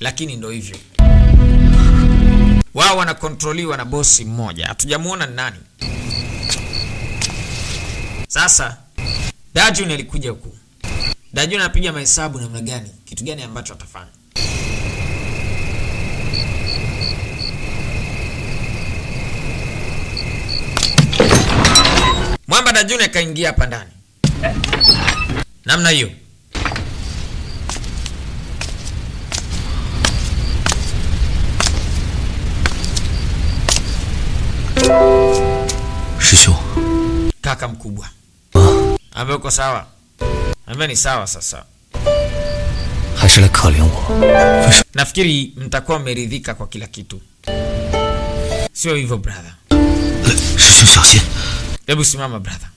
lakini ndio hivyo. Wao wanakontroliwa na bosi mmoja. Hatujamuona ni nani. Sasa Dajun alikuja huku. Dajun anapiga mahesabu namna gani, kitu gani ambacho atafanya. Mwamba Dajun akaingia hapa ndani. Namna hiyo. Shishou. Kaka mkubwa. Ambaye uko sawa? Ambaye ni sawa sasa. Nafikiri mtakuwa mmeridhika kwa kila kitu. Sio hivyo brother. Shishou, xiaoxin. Hebu simama brother.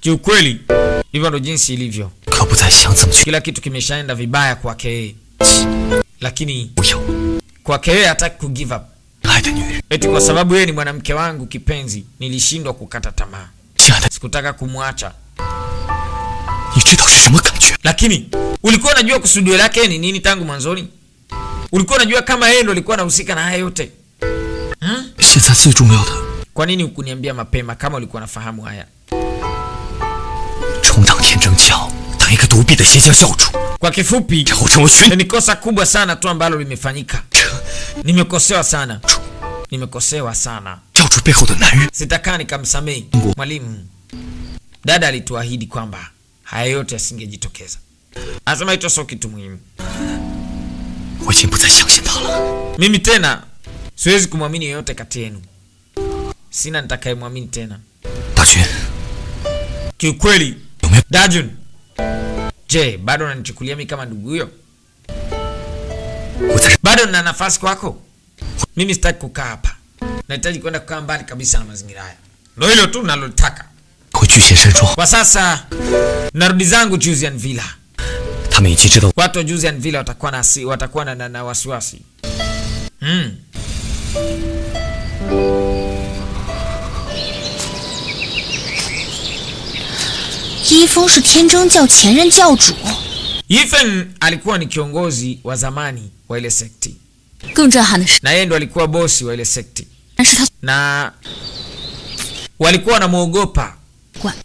Kiukweli hivyo ndo jinsi ilivyo. Kila kitu kimeshaenda vibaya kwake yeye. Lakini kwake yeye hataki ku give up. Eti kwa sababu yeye ni mwanamke wangu kipenzi, nilishindwa kukata tamaa. Sikutaka kumwacha. Lakini ulikuwa unajua kusudio lake ni nini tangu mwanzoni? Ulikuwa unajua kama yeye ndo alikuwa anahusika na haya yote? Kwa nini hukuniambia mapema kama ulikuwa unafahamu haya? Kwa kifupi, ni kosa kubwa sana tu ambalo limefanyika. Nimekosewa sana. Nimekosewa sana. Sitakaa nikamsamehe. Mwalimu, dada alituahidi kwamba haya yote yasingejitokeza. Anasema hicho sio kitu muhimu. Mimi tena siwezi kumwamini yeyote kati yenu. Sina nitakayemwamini tena. Kiukweli, Dajun, je, bado unanichukulia mimi kama ndugu huyo? Bado nina nafasi kwako? Mimi sitaki kukaa hapa. Nahitaji kwenda kukaa mbali kabisa na mazingira haya. Ndio hilo tu nalotaka. Kwa sasa narudi zangu Juzian Villa. Watu wa Juzian Villa watakuwa na wasiwasi. 一峰是天真教前任教主。 Ethan alikuwa ni kiongozi wa zamani wa ile sekti. 更震撼的是， Na yeye ndo alikuwa bosi wa ile sekti. 但是他 Na walikuwa wanamuogopa.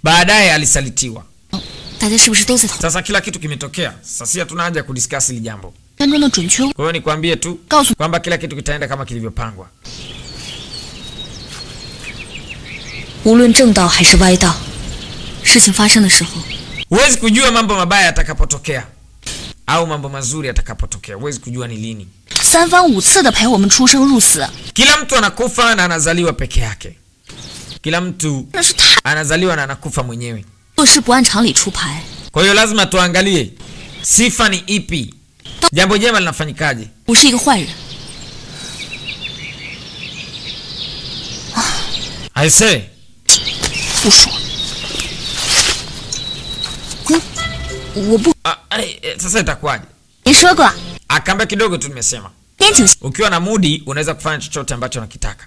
Baadaye alisalitiwa. 大家是不是都在讨论 Sasa kila kitu kimetokea. Sasa hatuna haja kudiscuss hili jambo. 当中的准确？ Kwa hiyo nikwambie tu 告诉 kwamba kila kitu kitaenda kama kilivyopangwa. 无论正道还是歪道，事情发生的时候， Huwezi kujua mambo mabaya yatakapotokea au mambo mazuri yatakapotokea. Huwezi kujua ni lini. 三番五次的陪我们出生入死， Kila mtu anakufa na anazaliwa peke yake. Kila mtu 那是太 anazaliwa na anakufa mwenyewe. 做事不按常理出牌， Kwa hiyo lazima tuangalie sifa ni ipi. Jambo jema linafanyikaje? 不是一个坏人。 I say, 不说，我不 sasa itakuwaje? 没说过， Akaambia kidogo tu nimesema. 边请 Ukiwa na mudi unaweza kufanya chochote ambacho unakitaka.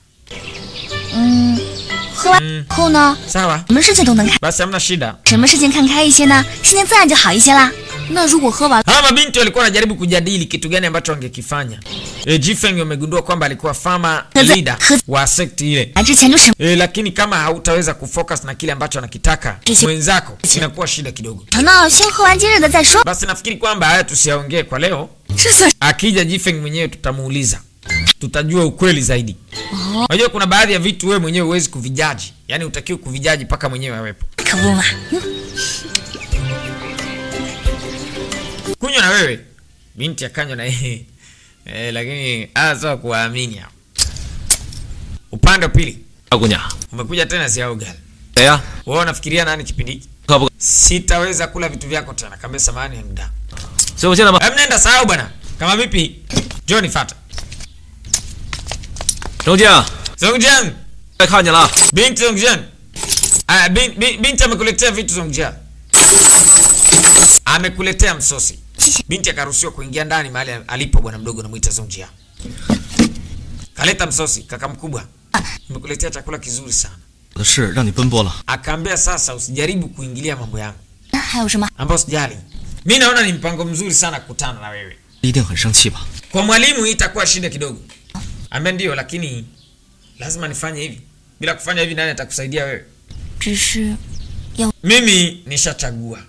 喝完后呢， Sawa? 什么事情都能看， Basi hamna shida. 什么事情看开一些呢，心情自然就好一些啦。那如果喝完， Hawa mabinti walikuwa wanajaribu kujadili kitu gani ambacho wangekifanya. Jifeng wamegundua kwamba alikuwa farmer leader wa sekti ile. 来之前就什 Lakini kama hautaweza kufocus na kile ambacho anakitaka mwenzako, inakuwa shida kidogo. 么呢？先喝完今日的再说。 Basi nafikiri kwamba haya tusiyaongee kwa leo. 这算 Akija Jifeng mwenyewe tutamuuliza. Tutajua ukweli zaidi. Unajua kuna baadhi ya vitu wewe mwenyewe huwezi kuvijaji. Yaani utakiwa kuvijaji paka mwenyewe awepo. 可不嘛。 Kunywa na wewe. Binti akanywa na yeye. Lakini sawa kuamini hapo. Upande wa pili. 大姑娘， Umekuja tena si au gali. 谁呀？ Wewe unafikiria nani kipindi hiki? 可不， Sitaweza kula vitu vyako tena. Kaambia samahani ya muda. 所以我现在嘛， Nenda sahau bwana. Kama vipi? Njoo nifuate. 周静， Zongjian. 再看见了， Binti Zongjian. Binti amekuletea vitu Zongjian. Amekuletea msosi. Binti akaruhusiwa kuingia ndani mahali alipo bwana mdogo anamuita Zongjian. Kaleta msosi kaka mkubwa. Nimekuletea chakula kizuri sana. 我的事让你奔波了。 Akaambia sasa usijaribu kuingilia mambo yangu. 还有什么？ ambao sijali. Mimi naona ni mpango mzuri sana kukutana na wewe. 一定很生气吧？ Kwa mwalimu itakuwa shida kidogo. Ambe ndio, lakini lazima nifanye hivi. Bila kufanya hivi nani atakusaidia wewe? 只是要 Mimi nishachagua.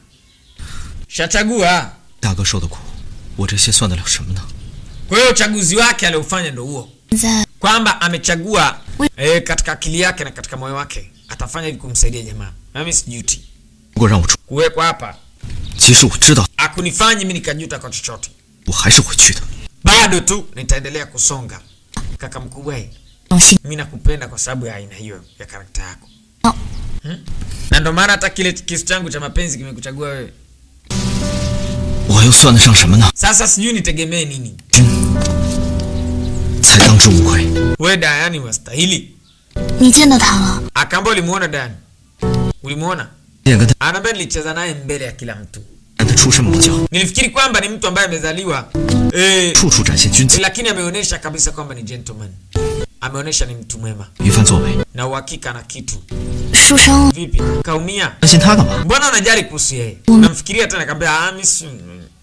Shachagua. 大哥受的苦，我这些算得了什么呢？ Kwa hiyo uchaguzi wake aliofanya ndio huo. 在 Kwamba amechagua katika akili yake na katika moyo wake atafanya hivi kumsaidia jamaa. Mimi sijuti. 如果让我出， Kuwekwa hapa 其实我知道 akunifanyi mimi nikajuta kwa chochote. 我还是会去的。 Bado tu nitaendelea kusonga. Kaka mkubwa, 用心 mimi nakupenda kwa sababu ya aina hiyo ya karakta yako. 哦， Na ndio maana hata kile kisu changu cha mapenzi kimekuchagua wewe. 我又算得上什么呢？ Sasa sijui nitegemee nini. 才当之无愧。 Wewe Diane wastahili. 你见到他了？ Akaambia ulimuona Diane? Ulimuona? 也跟他 Anambia nilicheza naye mbele ya kila mtu. 让他出身猛将， Nilifikiri kwamba ni mtu ambaye amezaliwa 处处展现军姿， lakini ameonyesha kabisa kwamba ni gentleman. Ameonyesha ni mtu mwema 一番作为。 na uhakika na kitu. 书生， Vipi? Kaumia? 担心他干嘛？ Mbona unajali kuhusu yeye? Unamfikiria tena kaambia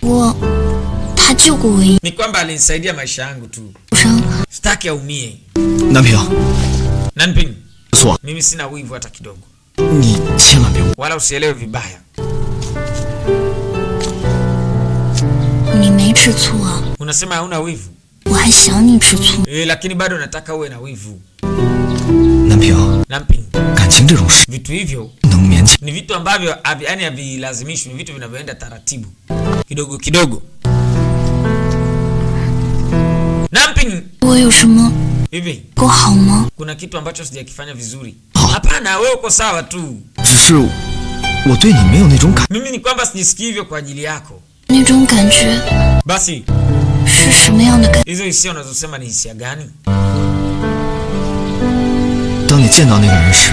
我，他救过我一 ni kwamba alinisaidia maisha yangu tu. 书生， Sitaki aumie. 南平， Nanping, 错， mimi sina wivu hata kidogo. 你千万别误。 Wala usielewe vibaya. 你没吃醋啊？ Unasema hauna wivu? 我还想你吃醋。 Lakini bado nataka uwe na wivu. 南平， Nanping, 感情这种事 vitu hivyo 不能勉强。 ni vitu ambavyo yani havilazimishwi, ni vitu vinavyoenda taratibu kidogo kidogo. Nanping, 我有什么 hivi 不好吗？ kuna kitu ambacho sijakifanya vizuri? Hapana, wewe uko sawa tu. 只是我对你没有那种感， Mimi ni kwamba sijisikii hivyo kwa ajili yako. 那种感觉 Basi 是什么样的感？ hizo hisia unazosema ni hisia gani? 当你见到那个人时，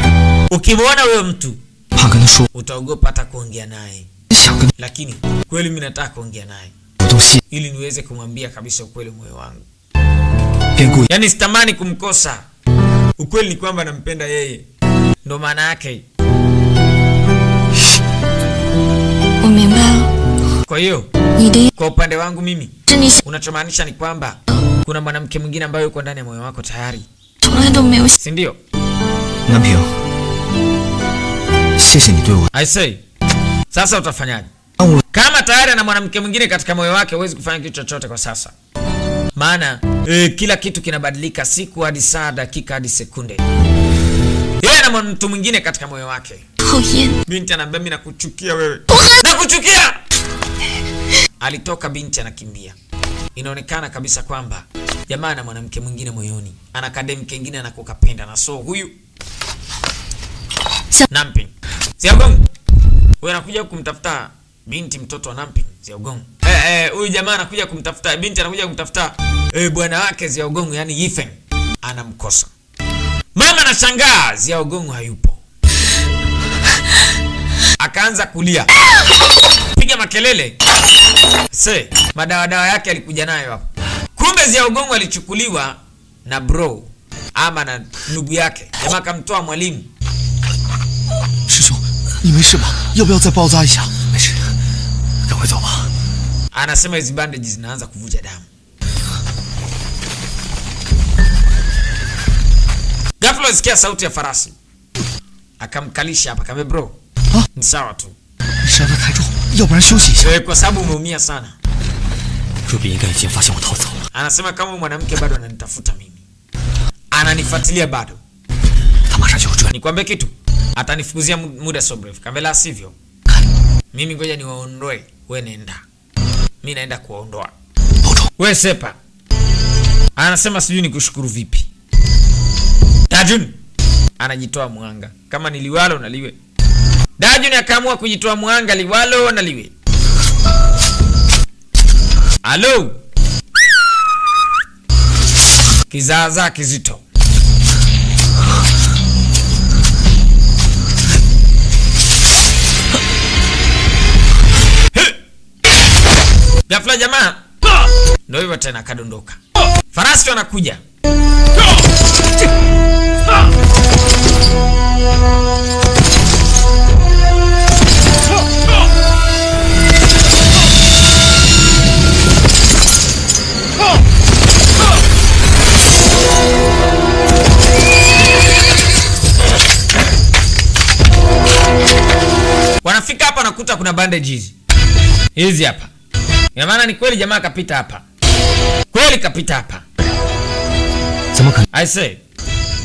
Ukimwona huyo mtu 怕跟他说， utaogopa hata kuongea naye, 想跟 lakini kweli mimi nataka kuongea naye 主动吸， ili niweze kumwambia kabisa ukweli moyo wangu. 便故意 Yaani sitamani kumkosa. Ukweli ni kwamba nampenda yeye. Ndio maana yake. 我明白了， Kwa hiyo 你的 kwa upande wangu mimi 是你 unachomaanisha ni kwamba kuna mwanamke mwingine ambaye yuko ndani ya moyo wako tayari, 从来都没有 si ndio? 南平，谢谢你对我 I say. Sasa utafanyaje? 让我 Kama tayari ana mwanamke mwingine katika moyo wake, huwezi kufanya kitu chochote kwa sasa. Maana kila kitu kinabadilika siku hadi saa, dakika hadi sekunde. Yeye ana mtu mwingine katika moyo wake. 讨厌。 Binti anaambia mimi nakuchukia wewe. Nakuchukia. Alitoka binti anakimbia. Inaonekana kabisa kwamba jamaa na mwanamke mwingine moyoni. Ana kadem kingine anakokapenda na so huyu Namping. Xiaogong. Wewe anakuja kumtafuta binti mtoto wa Namping, Xiaogong. Huyu jamaa anakuja kumtafuta binti, anakuja kumtafuta bwana wake Xiaogong, yani Yifeng. Anamkosa. Mama anashangaa Xiaogong hayupo. Akaanza kulia. Piga makelele. Madawa yake alikuja nayo hapo. Kumbe Xiaogong alichukuliwa na bro ama na ndugu yake. Jamaa akamtoa mwalimu. 师兄，你没事吧？要不要再包扎一下？没事，赶快走吧。 Anasema hizi bandages zinaanza kuvuja damu. Ghafla sikia sauti ya farasi. Akamkalisha hapa, kama bro. Ni sawa tu. 你伤得太重，要不然休息一下。 Kwa sababu umeumia sana. 若比应该已经发现我逃走了。 Anasema kama mwanamke bado ananitafuta mimi. Ananifuatilia bado. 他马上就会追。 Nikwambie kitu. Atanifukuzia muda so mrefu. Kama la sivyo, mimi ngoja niwaondoe. Wewe nenda. Mimi naenda kuwaondoa. Wewe sepa. Anasema sijui nikushukuru vipi. Dajun anajitoa mwanga. Kama ni liwalo na liwe. Dajun akaamua kujitoa mwanga, liwalo na liwe. Halo. Kizaza kizito. Ghafla jamaa ndio hivyo tena kadondoka. Farasi wanakuja. unakuta kuna bandages hizi hapa. Ina maana ni kweli jamaa kapita hapa. Kweli kapita hapa. I say.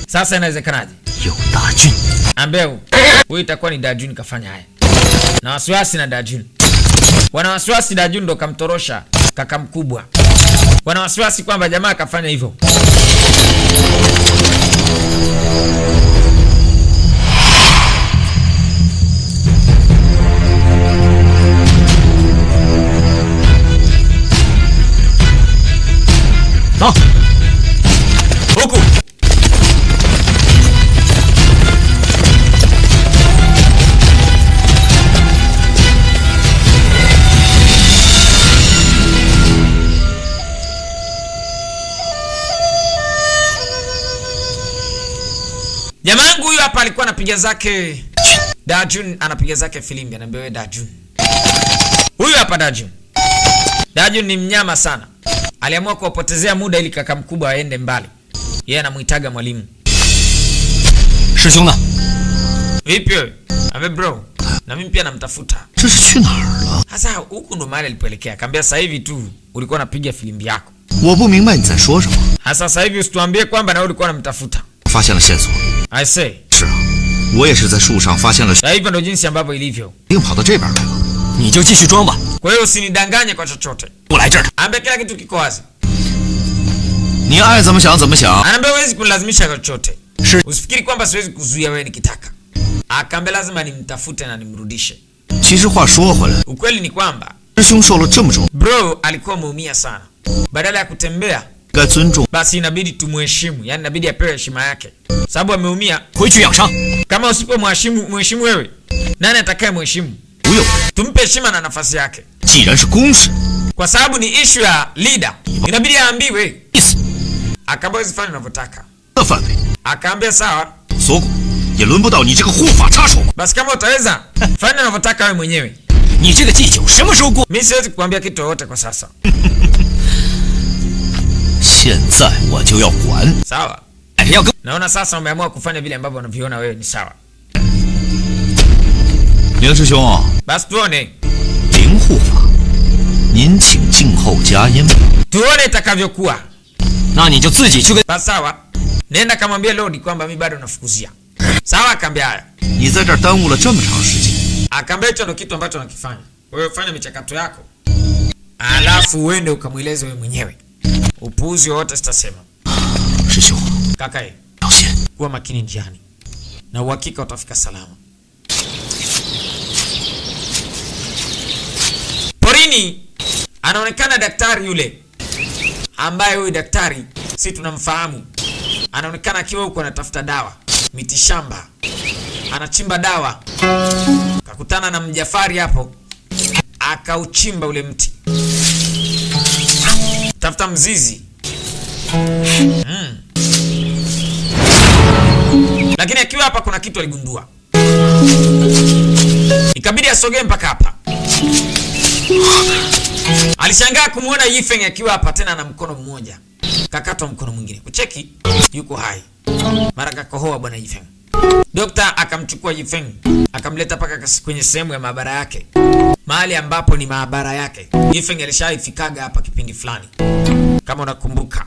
Sasa inawezekanaje? Yo Dajun. Ambeo, huyu itakuwa ni Dajun kafanya haya. Na wasiwasi na Dajun. Wana wasiwasi Dajun ndo kamtorosha kaka mkubwa. Wana wasiwasi kwamba jamaa kafanya hivyo. Huku. Jamaa huyu hapa alikuwa anapiga zake Dajun, anapiga zake filimbi, anaambia wewe Dajun. Huyu hapa Dajun. Dajun ni mnyama sana. Aliamua kuwapotezea muda ili kaka mkubwa aende mbali. Yeye anamuitaga mwalimu. Shishong na. Vipi wewe? Abe bro. Na mimi pia namtafuta. Sasa huku ndo mahali alipoelekea. Kaambia sasa hivi tu ulikuwa unapiga filimbi yako. Sasa hivi usituambie kwamba na wewe ulikuwa unamtafuta. I say. Sasa hivi ndo jinsi ambavyo ilivyo. Kwa hiyo usinidanganye kwa chochote. Ambe kila kitu kiko wazi. Anaambia huwezi kunilazimisha kwa chochote. Usifikiri kwamba siwezi kuzuia wewe nikitaka. Akaambia lazima nimtafute na nimrudishe. Ukweli ni kwamba bro alikuwa muumia sana. Badala ya kutembea basi inabidi tumuheshimu, yani inabidi apewe heshima yake. Sababu ameumia. Kama usipo mheshimu wewe, nani atakaye mheshimu? Tumpe heshima na nafasi yake. Kwa sababu ni issue ya leader, inabidi aambiwe. Akaambia zifanye unavyotaka. Akaambia sawa. Basi kama utaweza, fanya unavyotaka wewe mwenyewe. Mimi siwezi kukuambia kitu chochote kwa sasa. Sawa. Naona sasa umeamua kufanya vile ambavyo unaviona wewe ni sawa. Basi tuone. Tuone itakavyokuwa. Basi sawa. Nenda kamwambia Lodi kwamba mimi bado nafukuzia. Sawa, akaambia haya. Akaambia hicho ndo kitu ambacho nakifanya. Wewe fanya michakato yako. Alafu uende ukamweleze wewe mwenyewe. Upuuzi wote sitasema. Kaka, kuwa makini njiani. Na uhakika utafika salama. Porini anaonekana daktari yule ambaye huyu daktari si tunamfahamu. Anaonekana akiwa huko anatafuta dawa, mitishamba. Anachimba dawa. Kakutana na Mjafari hapo. Akauchimba ule mti. Tafuta mzizi. Lakini akiwa hapa kuna kitu aligundua. Ikabidi asogee mpaka hapa. Alishangaa kumuona Yifeng akiwa hapa tena na mkono mmoja. Kakatwa mkono mwingine. Kucheki yuko hai. Mara kakohoa bwana Yifeng. Dokta akamchukua Yifeng, akamleta paka kwenye sehemu ya maabara yake. Mahali ambapo ni maabara yake. Yifeng alishaifikaga hapa kipindi fulani. Kama unakumbuka.